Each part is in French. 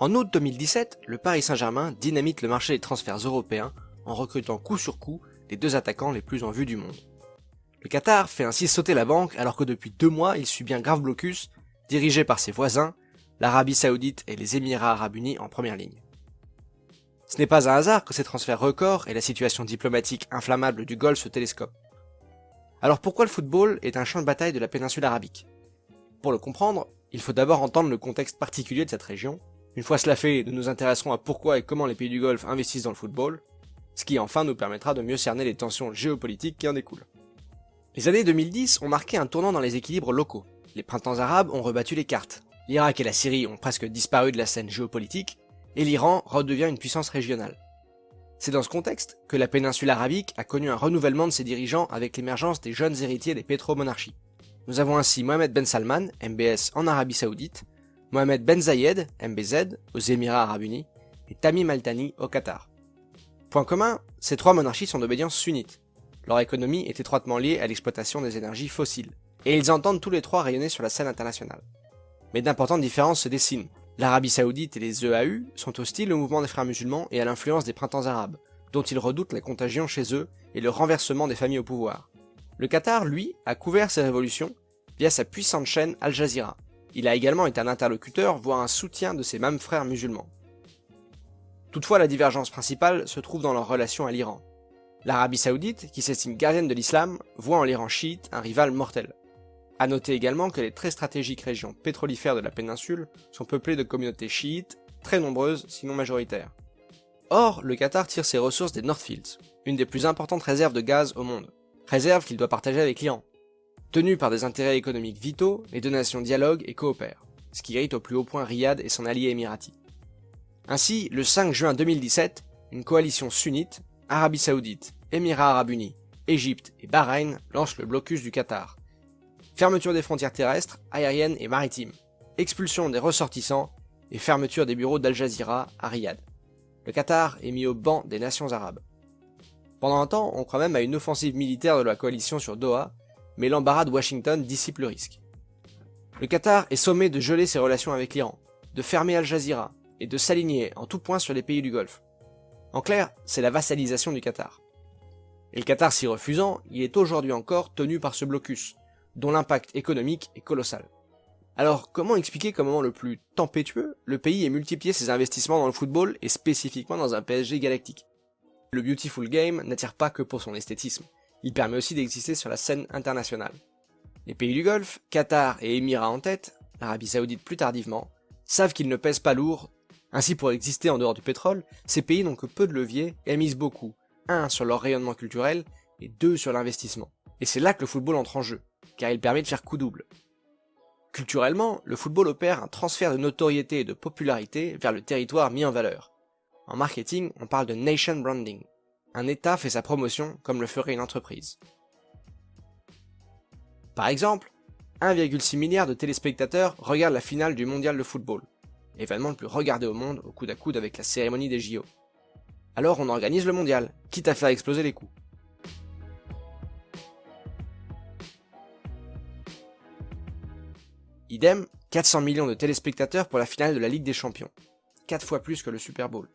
En août 2017, le Paris Saint-Germain dynamite le marché des transferts européens en recrutant coup sur coup les deux attaquants les plus en vue du monde. Le Qatar fait ainsi sauter la banque alors que depuis 2 mois il subit un grave blocus dirigé par ses voisins, l'Arabie Saoudite et les Émirats Arabes Unis en première ligne. Ce n'est pas un hasard que ces transferts records et la situation diplomatique inflammable du Golfe se télescopent. Alors pourquoi le football est un champ de bataille de la péninsule arabique? Pour le comprendre, il faut d'abord entendre le contexte particulier de cette région. Une fois cela fait, nous nous intéresserons à pourquoi et comment les pays du Golfe investissent dans le football, ce qui enfin nous permettra de mieux cerner les tensions géopolitiques qui en découlent. Les années 2010 ont marqué un tournant dans les équilibres locaux. Les printemps arabes ont rebattu les cartes. L'Irak et la Syrie ont presque disparu de la scène géopolitique, et l'Iran redevient une puissance régionale. C'est dans ce contexte que la péninsule arabique a connu un renouvellement de ses dirigeants avec l'émergence des jeunes héritiers des pétromonarchies. Nous avons ainsi Mohammed Ben Salman, MBS en Arabie Saoudite, Mohammed Ben Zayed, MBZ, aux Émirats Arabes Unis, et Tamim Al-Thani au Qatar. Point commun, ces 3 monarchies sont d'obédience sunnite. Leur économie est étroitement liée à l'exploitation des énergies fossiles, et ils entendent tous les 3 rayonner sur la scène internationale. Mais d'importantes différences se dessinent. L'Arabie Saoudite et les EAU sont hostiles au mouvement des frères musulmans et à l'influence des printemps arabes, dont ils redoutent la contagion chez eux et le renversement des familles au pouvoir. Le Qatar, lui, a couvert ces révolutions via sa puissante chaîne Al Jazeera. Il a également été un interlocuteur, voire un soutien de ses mêmes frères musulmans. Toutefois, la divergence principale se trouve dans leur relation à l'Iran. L'Arabie Saoudite, qui s'estime gardienne de l'islam, voit en l'Iran chiite un rival mortel. A noter également que les très stratégiques régions pétrolifères de la péninsule sont peuplées de communautés chiites, très nombreuses, sinon majoritaires. Or, le Qatar tire ses ressources des North Fields, une des plus importantes réserves de gaz au monde, réserve qu'il doit partager avec l'Iran. Tenus par des intérêts économiques vitaux, les 2 nations dialoguent et coopèrent, ce qui irrite au plus haut point Riyad et son allié émirati. Ainsi, le 5 juin 2017, une coalition sunnite, Arabie Saoudite, Émirats Arabes Unis, Égypte et Bahreïn lance le blocus du Qatar. Fermeture des frontières terrestres, aériennes et maritimes, expulsion des ressortissants et fermeture des bureaux d'Al Jazeera à Riyad. Le Qatar est mis au banc des nations arabes. Pendant un temps, on croit même à une offensive militaire de la coalition sur Doha, mais l'embarras de Washington dissipe le risque. Le Qatar est sommé de geler ses relations avec l'Iran, de fermer Al Jazeera et de s'aligner en tout point sur les pays du Golfe. En clair, c'est la vassalisation du Qatar. Et le Qatar s'y refusant, il est aujourd'hui encore tenu par ce blocus, dont l'impact économique est colossal. Alors, comment expliquer qu'au moment le plus tempétueux, le pays ait multiplié ses investissements dans le football et spécifiquement dans un PSG galactique? Le Beautiful Game n'attire pas que pour son esthétisme, il permet aussi d'exister sur la scène internationale. Les pays du Golfe, Qatar et Émirats en tête, l'Arabie Saoudite plus tardivement, savent qu'ils ne pèsent pas lourd. Ainsi, pour exister en dehors du pétrole, ces pays n'ont que peu de leviers et misent beaucoup, 1 sur leur rayonnement culturel et 2 sur l'investissement. Et c'est là que le football entre en jeu, car il permet de faire coup double. Culturellement, le football opère un transfert de notoriété et de popularité vers le territoire mis en valeur. En marketing, on parle de nation branding. Un État fait sa promotion comme le ferait une entreprise. Par exemple, 1,6 milliard de téléspectateurs regardent la finale du mondial de football, événement le plus regardé au monde au coude à coude avec la cérémonie des JO. Alors on organise le mondial, quitte à faire exploser les coûts. Idem, 400 millions de téléspectateurs pour la finale de la Ligue des Champions. 4 fois plus que le Super Bowl.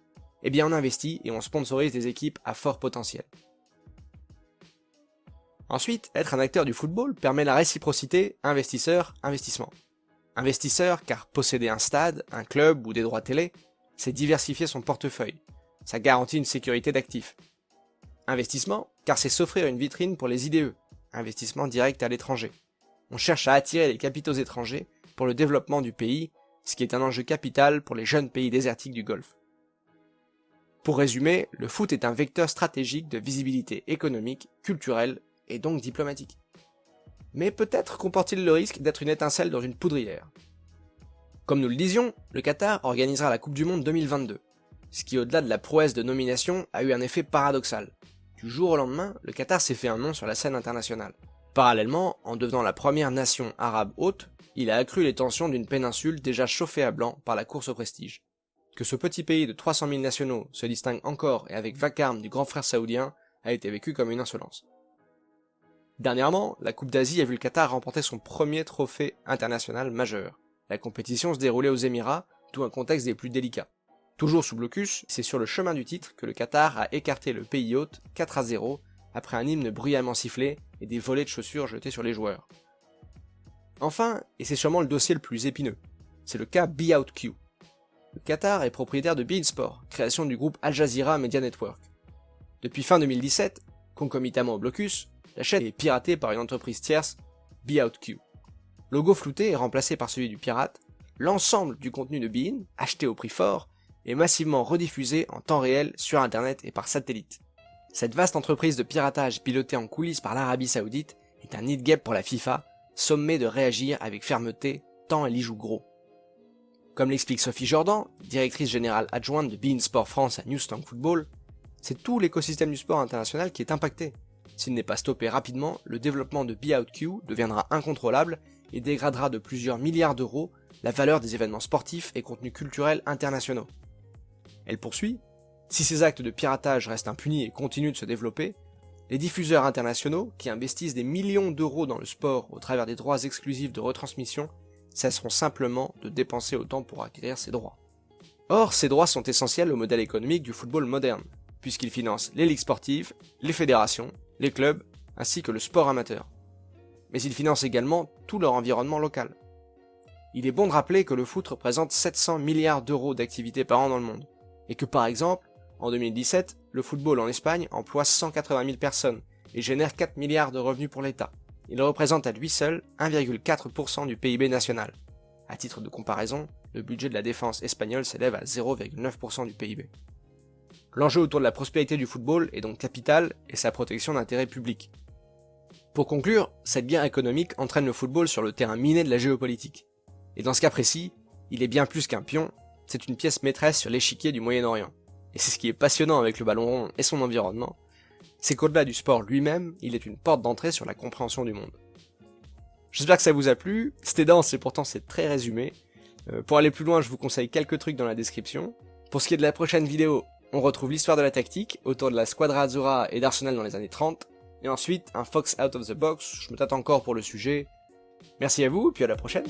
Eh bien on investit et on sponsorise des équipes à fort potentiel. Ensuite, être un acteur du football permet la réciprocité investisseur-investissement. Investisseur car posséder un stade, un club ou des droits télé, c'est diversifier son portefeuille. Ça garantit une sécurité d'actifs. Investissement car c'est s'offrir une vitrine pour les IDE, investissement direct à l'étranger. On cherche à attirer les capitaux étrangers pour le développement du pays, ce qui est un enjeu capital pour les jeunes pays désertiques du Golfe. Pour résumer, le foot est un vecteur stratégique de visibilité économique, culturelle et donc diplomatique. Mais peut-être comporte-t-il le risque d'être une étincelle dans une poudrière. Comme nous le disions, le Qatar organisera la Coupe du Monde 2022, ce qui au-delà de la prouesse de nomination a eu un effet paradoxal. Du jour au lendemain, le Qatar s'est fait un nom sur la scène internationale. Parallèlement, en devenant la première nation arabe hôte, il a accru les tensions d'une péninsule déjà chauffée à blanc par la course au prestige. Que ce petit pays de 300 000 nationaux se distingue encore et avec vacarme du grand frère saoudien a été vécu comme une insolence. Dernièrement, la Coupe d'Asie a vu le Qatar remporter son premier trophée international majeur. La compétition se déroulait aux Émirats, d'où un contexte des plus délicats. Toujours sous blocus, c'est sur le chemin du titre que le Qatar a écarté le pays hôte 4-0 après un hymne bruyamment sifflé et des volées de chaussures jetées sur les joueurs. Enfin, et c'est sûrement le dossier le plus épineux, c'est le cas BeOutQ. Le Qatar est propriétaire de beIN Sport, création du groupe Al Jazeera Media Network. Depuis fin 2017, concomitamment au blocus, la chaîne est piratée par une entreprise tierce, BeOutQ. Logo flouté et remplacé par celui du pirate, l'ensemble du contenu de beIN, acheté au prix fort, est massivement rediffusé en temps réel sur internet et par satellite. Cette vaste entreprise de piratage pilotée en coulisses par l'Arabie Saoudite est un nid de guêpes pour la FIFA, sommée de réagir avec fermeté tant elle y joue gros. Comme l'explique Sophie Jordan, directrice générale adjointe de beIN Sport France à Newstank Football, c'est tout l'écosystème du sport international qui est impacté. S'il n'est pas stoppé rapidement, le développement de BeOutQ deviendra incontrôlable et dégradera de plusieurs milliards d'euros la valeur des événements sportifs et contenus culturels internationaux. Elle poursuit, si ces actes de piratage restent impunis et continuent de se développer, les diffuseurs internationaux, qui investissent des millions d'euros dans le sport au travers des droits exclusifs de retransmission, cesseront simplement de dépenser autant pour acquérir ces droits. Or, ces droits sont essentiels au modèle économique du football moderne, puisqu'ils financent les ligues sportives, les fédérations, les clubs, ainsi que le sport amateur. Mais ils financent également tout leur environnement local. Il est bon de rappeler que le foot représente 700 milliards d'euros d'activité par an dans le monde, et que par exemple, en 2017, le football en Espagne emploie 180 000 personnes et génère 4 milliards de revenus pour l'État. Il représente à lui seul 1,4% du PIB national. À titre de comparaison, le budget de la défense espagnole s'élève à 0,9% du PIB. L'enjeu autour de la prospérité du football est donc capital et sa protection d'intérêts publics. Pour conclure, cette guerre économique entraîne le football sur le terrain miné de la géopolitique. Et dans ce cas précis, il est bien plus qu'un pion, c'est une pièce maîtresse sur l'échiquier du Moyen-Orient. Et c'est ce qui est passionnant avec le ballon rond et son environnement, c'est qu'au-delà du sport lui-même, il est une porte d'entrée sur la compréhension du monde. J'espère que ça vous a plu, c'était dense et pourtant c'est très résumé. Pour aller plus loin, je vous conseille quelques trucs dans la description. Pour ce qui est de la prochaine vidéo, on retrouve l'histoire de la tactique autour de la Squadra Azzurra et d'Arsenal dans les années 30, et ensuite un Fox Out of the Box, je me tâte encore pour le sujet. Merci à vous, et puis à la prochaine.